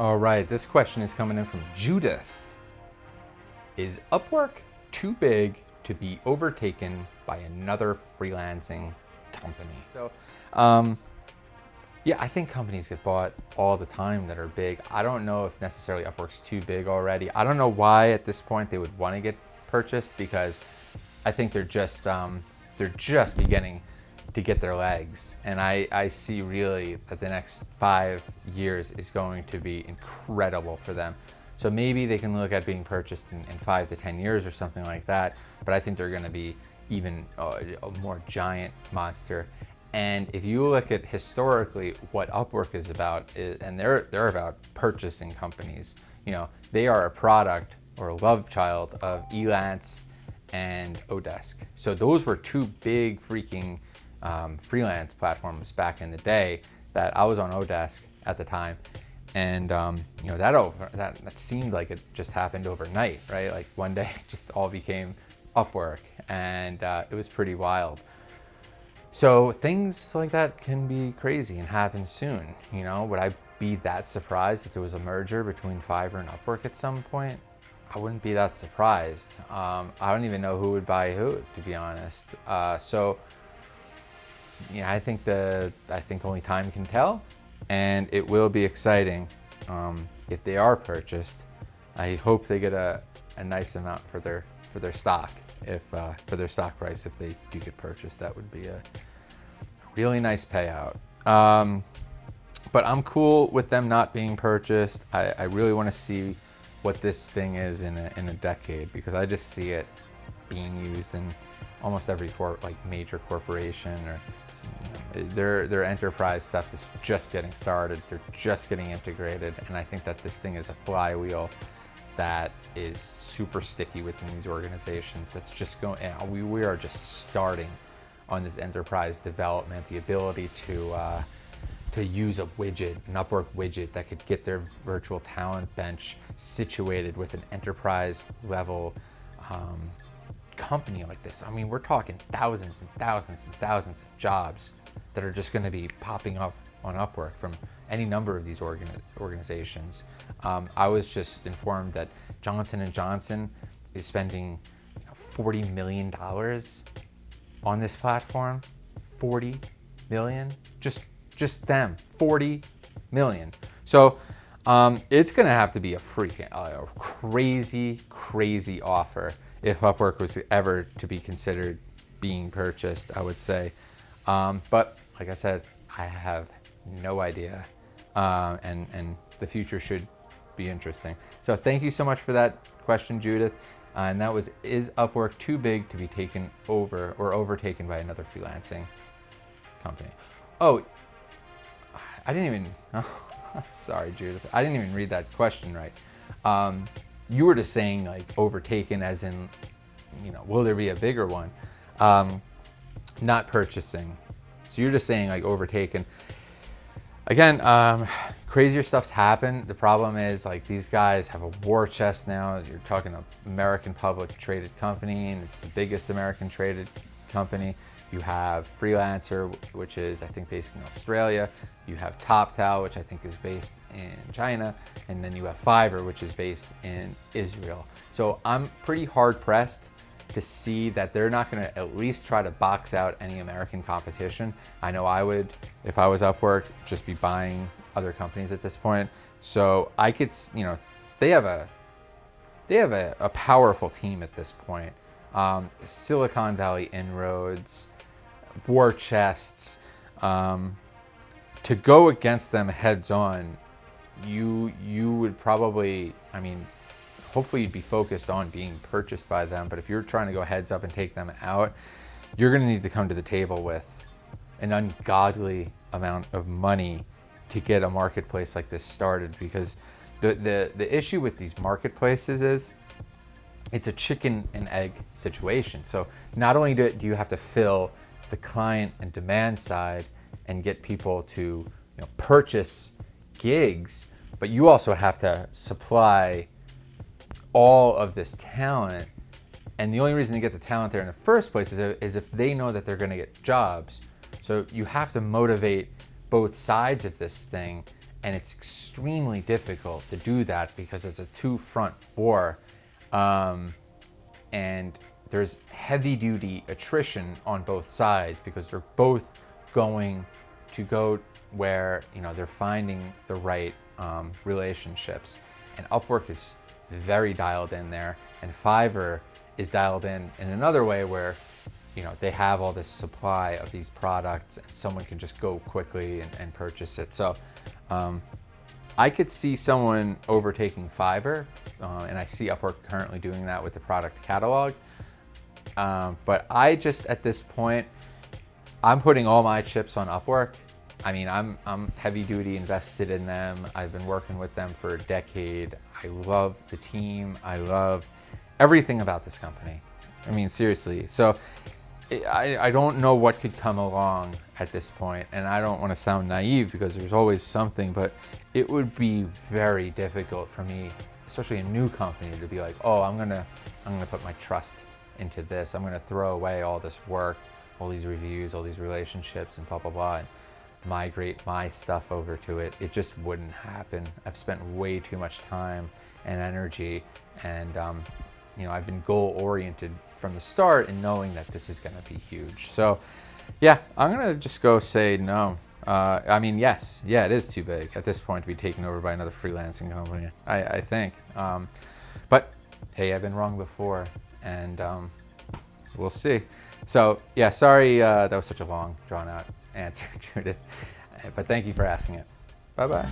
All right, this question is coming in from Judith. Is Upwork too big to be overtaken by another freelancing company? Yeah, I think companies get bought all the time that are big. I don't know if necessarily Upwork's too big already. I don't know why at this point they would want to get purchased, because I think they're just beginning to get their legs. And I see really that the next 5 years is going to be incredible for them. So maybe they can look at being purchased in 5 to 10 years or something like that. But I think they're going to be even a more giant monster. And if you look at historically what Upwork is about, and they're about purchasing companies. You know, they are a product or a love child of Elance and Odesk. So those were two big freaking freelance platforms back in the day. That I was on Odesk at the time, and you know, that seemed like it just happened overnight, right? Like one day it just all became Upwork, and it was pretty wild. So things like that can be crazy and happen soon. You know, would I be that surprised if there was a merger between Fiverr and Upwork at some point? I wouldn't be that surprised. I don't even know who would buy who, to be honest. So, you know, I think only time can tell, and it will be exciting if they are purchased. I hope they get a nice amount for their stock. If for their stock price, if they do get purchased, that would be a really nice payout. But I'm cool with them not being purchased. I really want to see what this thing is in a decade, because I just see it being used in almost every major corporation, or their enterprise stuff is just getting started. They're just getting integrated, and I think that this thing is a flywheel that is super sticky within these organizations. That's just going. We are just starting on this enterprise development, the ability to use a widget, an Upwork widget that could get their virtual talent bench situated with an enterprise level company like this. I mean, we're talking thousands and thousands and thousands of jobs that are just going to be popping up on Upwork from any number of these organizations. I was just informed that Johnson & Johnson is spending $40 million on this platform. 40 million, just them, 40 million. So it's going to have to be a freaking crazy offer if Upwork was ever to be considered being purchased, I would say. But like I said, I have no idea, and the future should be interesting. So thank you so much for that question, Judith. And that was, is Upwork too big to be taken over or overtaken by another freelancing company? Oh, I didn't even, I'm sorry, Judith. I didn't even read that question right. You were just saying like overtaken as in, will there be a bigger one? Not purchasing. So you're just saying like overtaken. Again, crazier stuff's happened. The problem is like these guys have a war chest now. You're talking an American public traded company, and it's the biggest American traded company. You have Freelancer, which is I think based in Australia. You have TopTal, which I think is based in China, and then you have Fiverr, which is based in Israel. So I'm pretty hard pressed to see that they're not going to at least try to box out any American competition. I know I would, if I was Upwork, just be buying other companies at this point. So I could, they have a powerful team at this point. Silicon Valley inroads, war chests. To go against them heads on, you would probably, hopefully you'd be focused on being purchased by them. But if you're trying to go heads up and take them out, you're going to need to come to the table with an ungodly amount of money to get a marketplace like this started. Because the issue with these marketplaces is it's a chicken and egg situation. So not only do you have to fill the client and demand side and get people to purchase gigs, but you also have to supply all of this talent. And the only reason to get the talent there in the first place is if they know that they're going to get jobs. So you have to motivate both sides of this thing, And it's extremely difficult to do that because it's a two-front war. And there's heavy-duty attrition on both sides because they're both going to go where, you know, they're finding the right relationships. And Upwork is very dialed in there, and Fiverr is dialed in another way where, you know, they have all this supply of these products and someone can just go quickly and purchase it. So I could see someone overtaking Fiverr, and I see Upwork currently doing that with the product catalog. But I just, at this point, I'm putting all my chips on Upwork. I mean, I'm heavy duty invested in them. I've been working with them for a decade. I love the team. I love everything about this company. I mean, seriously. So I don't know what could come along at this point, and I don't want to sound naive because there's always something, but it would be very difficult for me, especially a new company, to be like, oh, I'm gonna put my trust into this. I'm gonna throw away all this work, all these reviews, all these relationships, and blah blah blah, and migrate my stuff over to it. It just wouldn't happen. I've spent way too much time and energy, and you know, I've been goal oriented from the start and knowing that this is going to be huge. So yeah, I'm going to just go say no. I mean, yes, yeah, it is too big at this point to be taken over by another freelancing company, I think. But hey, I've been wrong before, and we'll see. So yeah, sorry that was such a long, drawn out answer, Judith. But thank you for asking it. Bye-bye.